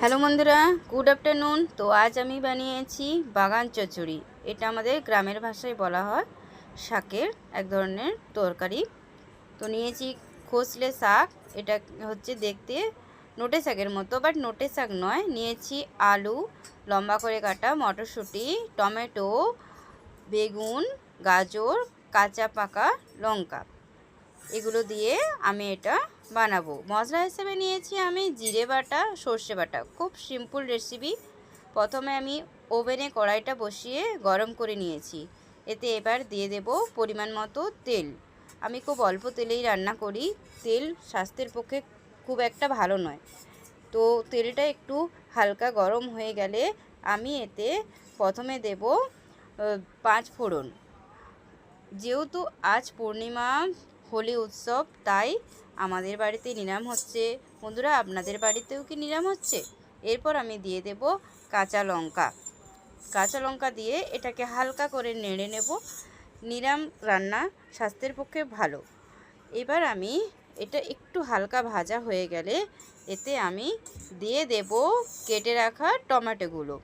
Hello বন্ধুরা, good afternoon. তো আজ আমি বানিয়েছি বাগান চচ্চড়ি। এটা আমাদের গ্রামের ভাষায় বলা হয় শাকের এক ধরনের তরকারি। তো নিয়েছি খোসলে শাক। এটা হচ্ছে দেখতে নোটে শাকের মতো, বাট নোটে শাক নয়। নিয়েছি আলু লম্বা করে কাটা, মটরশুঁটি, টমেটো, বেগুন, গাজর, কাঁচা পাকা লঙ্কা। এগুলো দিয়ে আমি এটা বানাবো। মশলা হিসেবে নিয়েছি আমি জিরে বাটা, সর্ষে বাটা। খুব সিম্পল রেসিপি। প্রথমে আমি ওভেনে কড়াইটা বসিয়ে গরম করে নিয়েছি। এতে এবার দিয়ে দেব পরিমাণ মতো তেল। আমি খুব অল্প তেলেই রান্না করি। তেল স্বাস্থ্যের পক্ষে খুব একটা ভালো নয়। তো তেলটা একটু হালকা গরম হয়ে গেলে আমি এতে প্রথমে দেব 5 ফোড়ন। যেহেতু আজ পূর্ণিমা, হোলি উৎসব, তাই আমাদের বাড়িতে নিরাম হচ্ছে। বন্ধুরা, আপনাদের বাড়িতেও কি নিরাম হচ্ছে? এরপর আমি দিয়ে দেব কাঁচা লঙ্কা। কাঁচা লঙ্কা দিয়ে এটাকে হালকা করে নেড়ে নেব। নিরাম রান্না স্বাস্থ্যের পক্ষে ভালো। এবার আমি এটা একটু হালকা ভাজা হয়ে গেলে এতে আমি দিয়ে দেব কেটে রাখা টমেটোগুলো।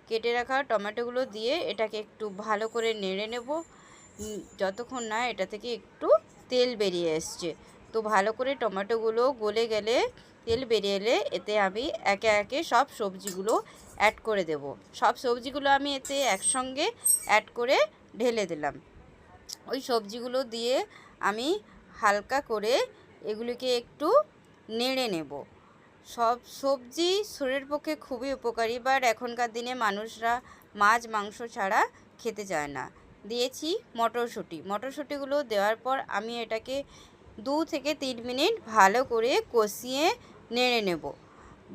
কেটে রাখা টমেটোগুলো দিয়ে এটাকে একটু ভালো করে নেড়ে নেব যতক্ষণ না এটা থেকে একটু তেল বেরিয়ে আসছে। তো ভালো করে টমেটোগুলো গলে গেলে, তেল বেরিয়ে এলে এতে আমি একে একে সব সবজিগুলো অ্যাড করে দেব। সব সবজিগুলো আমি এতে একসঙ্গে অ্যাড করে ঢেলে দিলাম। ওই সবজিগুলো দিয়ে আমি হালকা করে এগুলিকে একটু নেড়ে নেব। সব সবজি শরীরের পক্ষে খুবই উপকারী, বাট এখনকার দিনে মানুষরা মাছ মাংস ছাড়া খেতে চায় না। দিয়েছি মটরশুঁটি। মটরশুঁটিগুলো দেওয়ার পর আমি এটাকে 2 থেকে 3 মিনিট ভালো করে কষিয়ে নেড়ে নেব।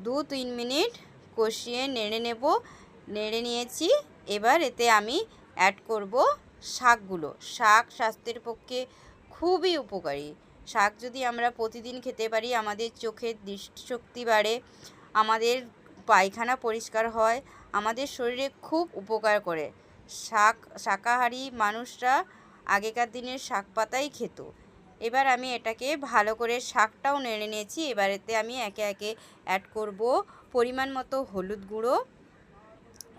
2-3 মিনিট কষিয়ে নেড়ে নেব। নেড়ে নিয়েছি। এবার এতে আমি অ্যাড করব শাকগুলো। শাক স্বাস্থ্যের পক্ষে খুবই উপকারী। শাক যদি আমরা প্রতিদিন খেতে পারি, আমাদের চোখের দৃষ্টিশক্তি বাড়ে, আমাদের পায়খানা পরিষ্কার হয়, আমাদের শরীরে খুব উপকার করে। শাকাহারী মানুষরা আগেকার দিনের শাক পাতাই খেত। এবার আমি এটাকে ভালো করে শাকটাও নেড়ে নিয়েছি। এবার এতে আমি একে একে অ্যাড করব পরিমাণ মতো হলুদ গুঁড়ো।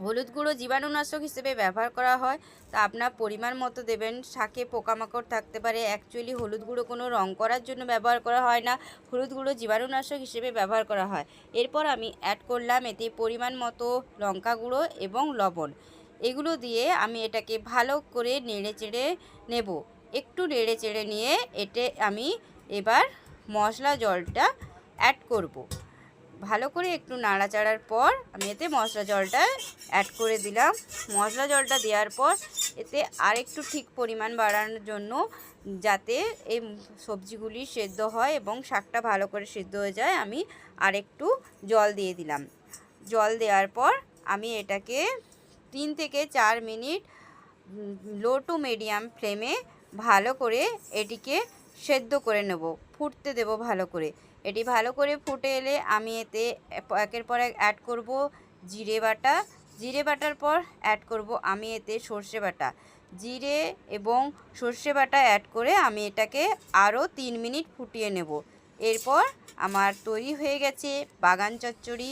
হলুদ গুঁড়ো জীবাণুনাশক হিসেবে ব্যবহার করা হয়, তা আপনার পরিমাণ মতো দেবেন। শাকে পোকামাকড় থাকতে পারে। অ্যাকচুয়ালি হলুদ গুঁড়ো কোনো রং করার জন্য ব্যবহার করা হয় না, হলুদ গুঁড়ো জীবাণুনাশক হিসেবে ব্যবহার করা হয়। এরপর আমি অ্যাড করলাম এতে পরিমাণ মতো লঙ্কা গুঁড়ো এবং লবণ। এগুলো দিয়ে আমি এটাকে ভালো করে নেড়ে চেড়ে নেব। একটু নেড়ে চেড়ে নিয়ে এতে আমি এবার মশলা জলটা অ্যাড করব। ভালো করে একটু নাড়াচাড়ার পর আমি এতে মশলা জলটা অ্যাড করে দিলাম। মশলা জলটা দেওয়ার পর এতে আরেকটু ঠিক পরিমাণ বাড়ানোর জন্য, যাতে এই সবজিগুলি সেদ্ধ হয় এবং শাকটা ভালো করে সেদ্ধ হয়ে যায়, আমি আরেকটু জল দিয়ে দিলাম। জল দেওয়ার পর আমি এটাকে 3 থেকে 4 মিনিট লো টু মিডিয়াম ফ্লেমে ভালো করে এটিকে সেদ্ধ করে নেব, ফুটতে দেব ভালো করে। এটি ভালো করে ফুটে এলে আমি এতে একের পর এক অ্যাড করব জিরে বাটা। জিরে বাটার পর অ্যাড করব আমি এতে সর্ষে বাটা। জিরে এবং সর্ষে বাটা অ্যাড করে আমি এটাকে আরও 3 মিনিট ফুটিয়ে নেব। এরপর আমার তৈরি হয়ে গেছে বাগান চচ্চড়ি।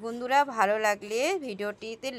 বন্ধুরা, ভালো লাগলে ভিডিওটিতে